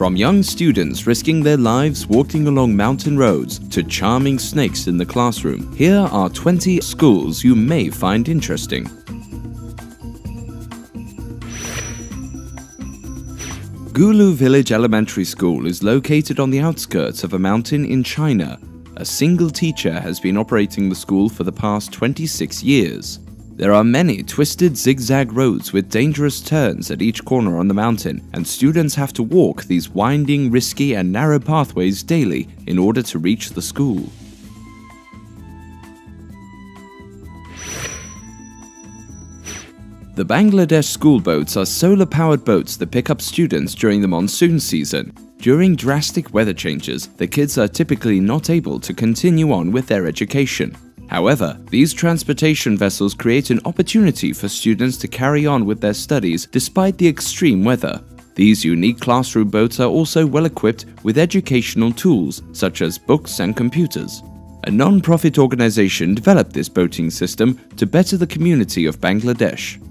From young students risking their lives walking along mountain roads to charming snakes in the classroom, here are 20 schools you may find interesting. Gulu Village Elementary School is located on the outskirts of a mountain in China. A single teacher has been operating the school for the past 26 years. There are many twisted zigzag roads with dangerous turns at each corner on the mountain, and students have to walk these winding, risky and narrow pathways daily in order to reach the school. The Bangladesh school boats are solar-powered boats that pick up students during the monsoon season. During drastic weather changes, the kids are typically not able to continue on with their education. However, these transportation vessels create an opportunity for students to carry on with their studies despite the extreme weather. These unique classroom boats are also well equipped with educational tools such as books and computers. A non-profit organization developed this boating system to better the community of Bangladesh.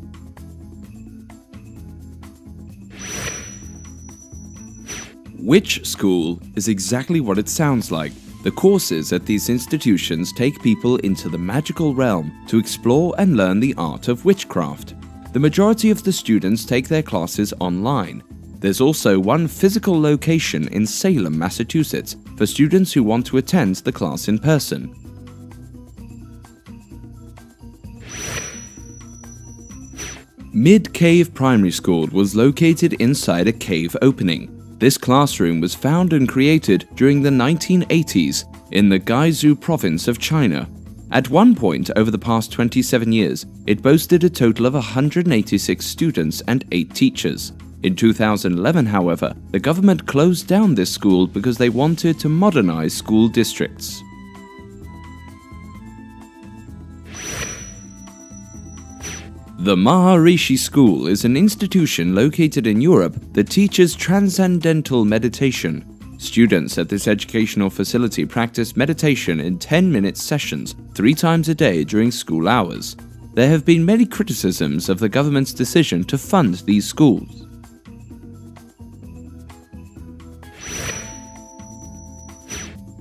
Which school is exactly what it sounds like? The courses at these institutions take people into the magical realm to explore and learn the art of witchcraft. The majority of the students take their classes online. There's also one physical location in Salem, Massachusetts, for students who want to attend the class in person. Mid Cave Primary School was located inside a cave opening. This classroom was found and created during the 1980s in the Guizhou province of China. At one point over the past 27 years, it boasted a total of 186 students and 8 teachers. In 2011, however, the government closed down this school because they wanted to modernize school districts. The Maharishi School is an institution located in Europe that teaches transcendental meditation. Students at this educational facility practice meditation in 10-minute sessions 3 times a day during school hours. There have been many criticisms of the government's decision to fund these schools.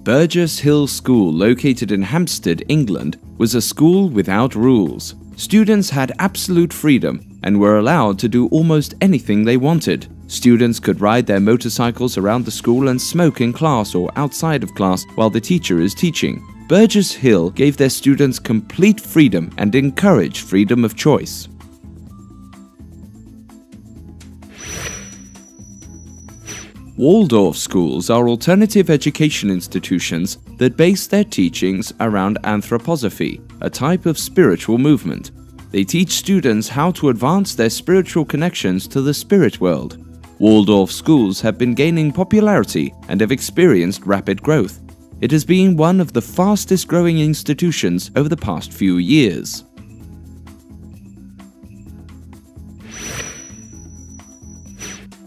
Burgess Hill School, located in Hampstead, England, was a school without rules. Students had absolute freedom and were allowed to do almost anything they wanted. Students could ride their motorcycles around the school and smoke in class or outside of class while the teacher is teaching. Burgess Hill gave their students complete freedom and encouraged freedom of choice. Waldorf schools are alternative education institutions that base their teachings around anthroposophy, a type of spiritual movement. They teach students how to advance their spiritual connections to the spirit world. Waldorf schools have been gaining popularity and have experienced rapid growth. It has been one of the fastest growing institutions over the past few years.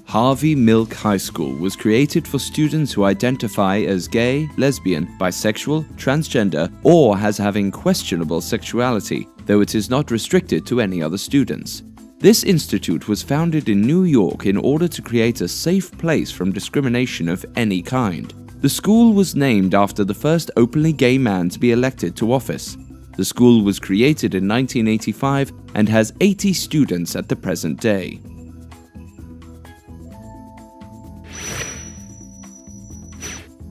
Harvey Milk High School was created for students who identify as gay, lesbian, bisexual, transgender, or as having questionable sexuality, though it is not restricted to any other students. This institute was founded in New York in order to create a safe place from discrimination of any kind. The school was named after the first openly gay man to be elected to office. The school was created in 1985 and has 80 students at the present day.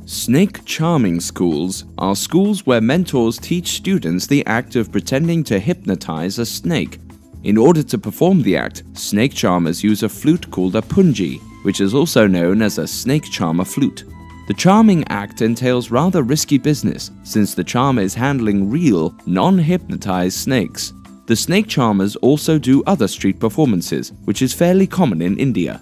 Snake charming schools are schools where mentors teach students the act of pretending to hypnotize a snake. In order to perform the act, snake charmers use a flute called a punji, which is also known as a snake charmer flute. The charming act entails rather risky business, since the charmer is handling real, non-hypnotized snakes. The snake charmers also do other street performances, which is fairly common in India.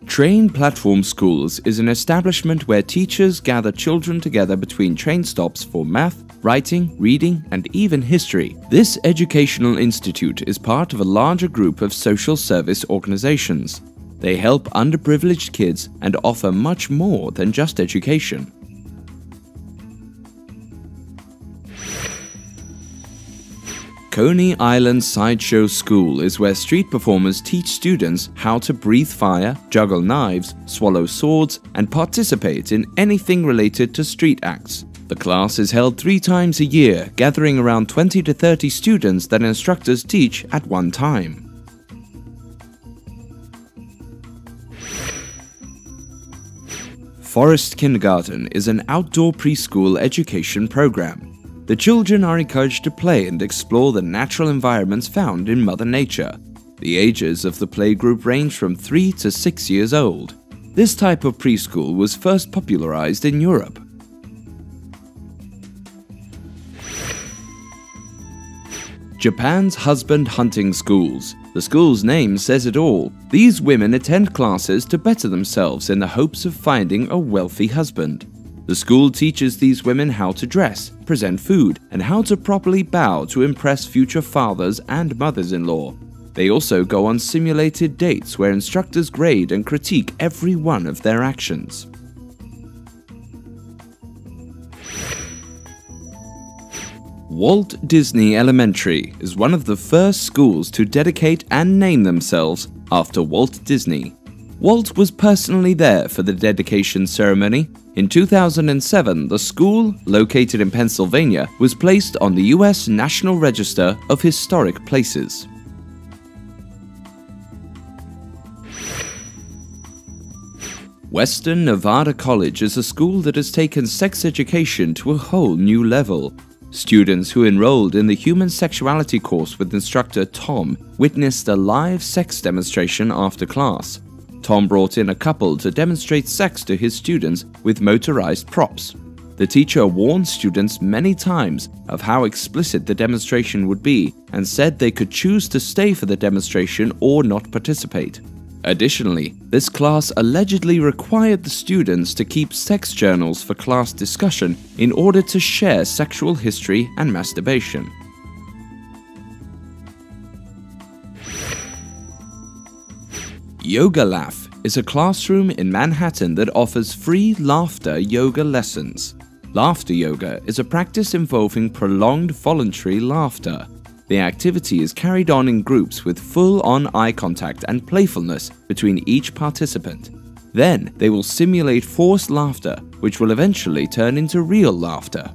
Train Platform Schools is an establishment where teachers gather children together between train stops for math, writing, reading, and even history. This educational institute is part of a larger group of social service organizations. They help underprivileged kids and offer much more than just education. Coney Island Sideshow School is where street performers teach students how to breathe fire, juggle knives, swallow swords, and participate in anything related to street acts. The class is held 3 times a year, gathering around 20 to 30 students that instructors teach at one time. Forest Kindergarten is an outdoor preschool education program. The children are encouraged to play and explore the natural environments found in Mother Nature. The ages of the playgroup range from 3 to 6 years old. This type of preschool was first popularized in Europe. Japan's husband hunting schools. The school's name says it all. These women attend classes to better themselves in the hopes of finding a wealthy husband. The school teaches these women how to dress, present food, and how to properly bow to impress future fathers and mothers-in-law. They also go on simulated dates where instructors grade and critique every one of their actions. Walt Disney Elementary is one of the first schools to dedicate and name themselves after Walt Disney. Walt was personally there for the dedication ceremony. In 2007, the school, located in Pennsylvania, was placed on the U.S. National Register of Historic Places. Western Nevada College is a school that has taken sex education to a whole new level. Students who enrolled in the Human Sexuality course with instructor Tom witnessed a live sex demonstration after class. Tom brought in a couple to demonstrate sex to his students with motorized props. The teacher warned students many times of how explicit the demonstration would be and said they could choose to stay for the demonstration or not participate. Additionally, this class allegedly required the students to keep sex journals for class discussion in order to share sexual history and masturbation. Yoga Laugh is a classroom in Manhattan that offers free laughter yoga lessons. Laughter yoga is a practice involving prolonged voluntary laughter. The activity is carried on in groups with full-on eye contact and playfulness between each participant. Then they will simulate forced laughter, which will eventually turn into real laughter.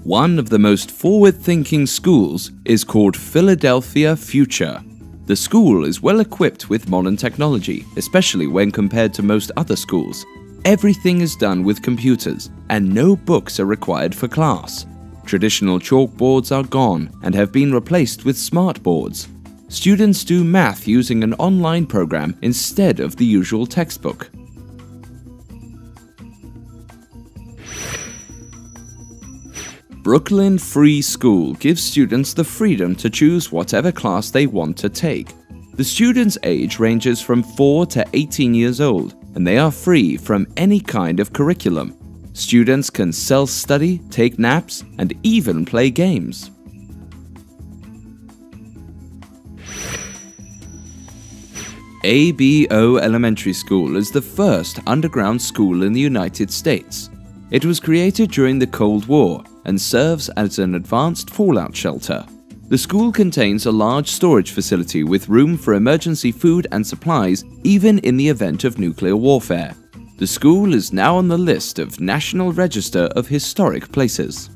One of the most forward-thinking schools is called Philadelphia Future. The school is well equipped with modern technology, especially when compared to most other schools. Everything is done with computers, and no books are required for class. Traditional chalkboards are gone and have been replaced with smart boards. Students do math using an online program instead of the usual textbook. Brooklyn Free School gives students the freedom to choose whatever class they want to take. The students' age ranges from 4 to 18 years old, and they are free from any kind of curriculum. Students can self-study, take naps, and even play games. ABO Elementary School is the first underground school in the United States. It was created during the Cold War and serves as an advanced fallout shelter. The school contains a large storage facility with room for emergency food and supplies, even in the event of nuclear warfare. The school is now on the list of National Register of Historic Places.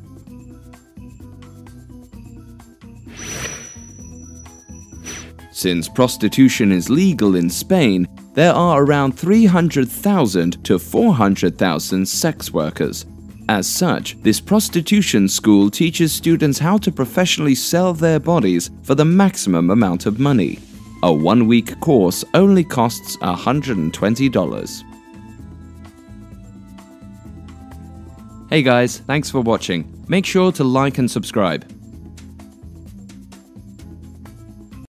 Since prostitution is legal in Spain, there are around 300,000 to 400,000 sex workers. As such, this prostitution school teaches students how to professionally sell their bodies for the maximum amount of money. A one-week course only costs $120. Hey guys, thanks for watching. Make sure to like and subscribe.